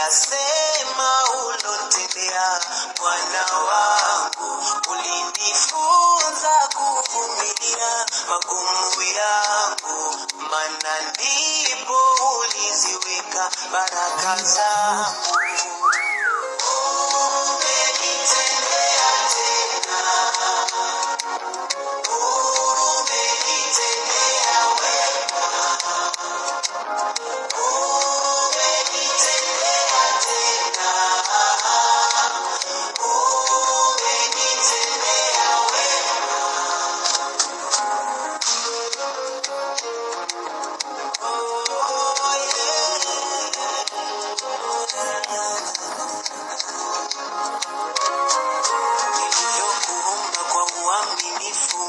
kuyasema ulotendea Bwana wangu. Ulinifunza kuvumilia magumu yangu, maana ndipo uliziweka baraka zangu. Umenitendea tena, umenitendea wema, umenitendea tena, umenitendea wema. Oh, yeah. Niliyokuomba kwa uaminifu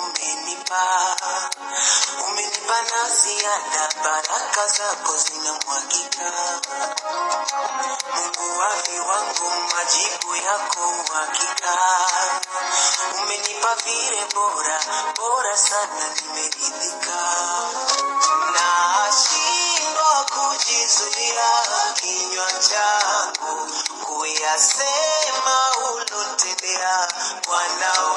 umenipa na ziada, baraka zako zinamwagika. Mungu wa viwango, majibu yako uhakika. Umenipa vile bora sana, nimeridhika. Nashindwa kujizuia kinywa changu kuyasema ulotendea Bwana